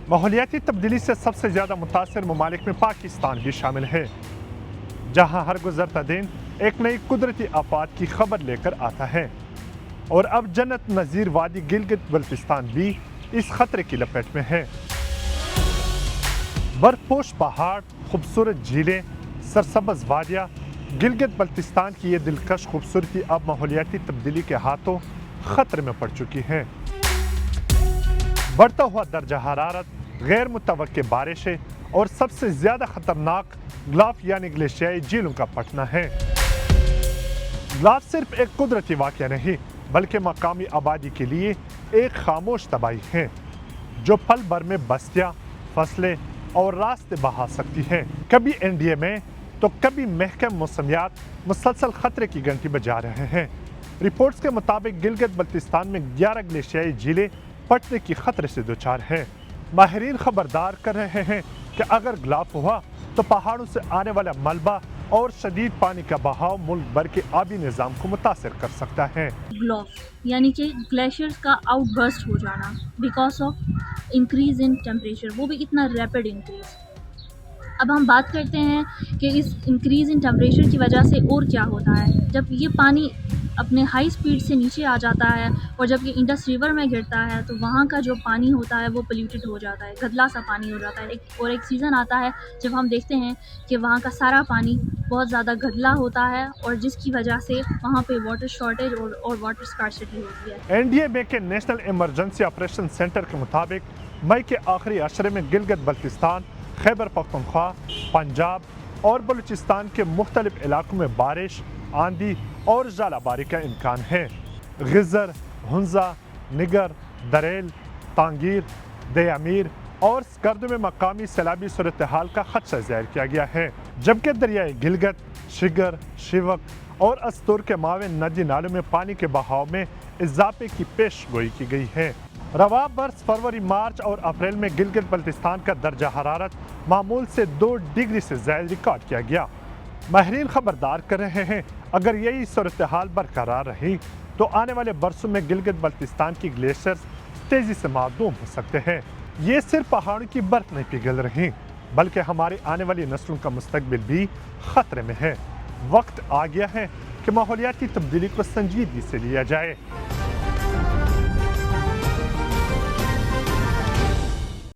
ماحولیاتی تبدیلی سے سب سے زیادہ متاثر ممالک میں پاکستان بھی شامل ہے، جہاں ہر گزرتا دن ایک نئی قدرتی آفات کی خبر لے کر آتا ہے، اور اب جنت نظیر وادی گلگت بلتستان بھی اس خطرے کی لپیٹ میں ہے۔ برف پوش پہاڑ، خوبصورت جھیلیں، سرسبز وادیاں، گلگت بلتستان کی یہ دلکش خوبصورتی اب ماحولیاتی تبدیلی کے ہاتھوں خطرے میں پڑ چکی ہے۔ بڑھتا ہوا درجہ حرارت، غیر متوقع بارشیں اور سب سے زیادہ خطرناک گلاف یعنی گلیشیائی جھیلوں کا پھٹنا ہے۔ گلاف صرف ایک قدرتی واقعہ نہیں بلکہ مقامی آبادی کے لیے ایک خاموش تباہی ہے جو پل بھر میں بستیاں، فصلیں اور راستے بہا سکتی ہے۔ کبھی NDA میں تو کبھی محکمہ موسمیات مسلسل خطرے کی گھنٹی بجا رہے ہیں۔ رپورٹس کے مطابق گلگت بلتستان میں 11 گلیشیائی جھیلیں پھٹنے کی خطرے سے دوچار ہیں۔ ماہرین خبردار کر رہے ہیں کہ اگر گلاف ہوا تو پہاڑوں سے آنے والا ملبہ اور شدید پانی کا بہاؤ ملک بھر کے آبی نظام کو متاثر کر سکتا ہے۔ گلاف یعنی کہ گلیشیئرز کا آؤٹ برسٹ ہو جانا because of increase in temperature, وہ بھی اتنا ریپڈ انکریز۔ اب ہم بات کرتے ہیں کہ اس انکریز ان ٹیمپریچر کی وجہ سے اور کیا ہوتا ہے۔ جب یہ پانی اپنے ہائی سپیڈ سے نیچے آ جاتا ہے اور جب یہ انڈس ریور میں گرتا ہے تو وہاں کا جو پانی ہوتا ہے وہ پلیوٹڈ ہو جاتا ہے، گدلا سا پانی ہو جاتا ہے۔ اور ایک سیزن آتا ہے جب ہم دیکھتے ہیں کہ وہاں کا سارا پانی بہت زیادہ گدلا ہوتا ہے اور جس کی وجہ سے وہاں پہ واٹر شارٹیج اور واٹر اسکارسٹی ہوتی ہے۔ NDA کے نیشنل ایمرجنسی آپریشن سینٹر کے مطابق مئی کے آخری عشرے میں گلگت بلتستان، خیبر پختونخوا، پنجاب اور بلوچستان کے مختلف علاقوں میں بارش، آندھی اور ژالہ باری کا امکان ہے۔ غزر، ہنزا، نگر، دریل، تانگیر، دیامیر اور سکردو میں مقامی سیلابی صورتحال کا خدشہ ظاہر کیا گیا ہے، جبکہ دریائے گلگت، شگر، شیوک اور استور کے معاون ندی نالوں میں پانی کے بہاؤ میں اضافے کی پیش گوئی کی گئی ہے۔ رواں برس فروری، مارچ اور اپریل میں گلگت بلتستان کا درجہ حرارت معمول سے 2 ڈگری سے زائد ریکارڈ کیا گیا۔ ماہرین خبردار کر رہے ہیں اگر یہی صورتحال برقرار رہی تو آنے والے برسوں میں گلگت بلتستان کی گلیشیئرز تیزی سے معدوم ہو سکتے ہیں۔ یہ صرف پہاڑوں کی برف نہیں پگھل رہی بلکہ ہماری آنے والی نسلوں کا مستقبل بھی خطرے میں ہے۔ وقت آ گیا ہے کہ ماحولیاتی تبدیلی کو سنجیدگی سے لیا جائے۔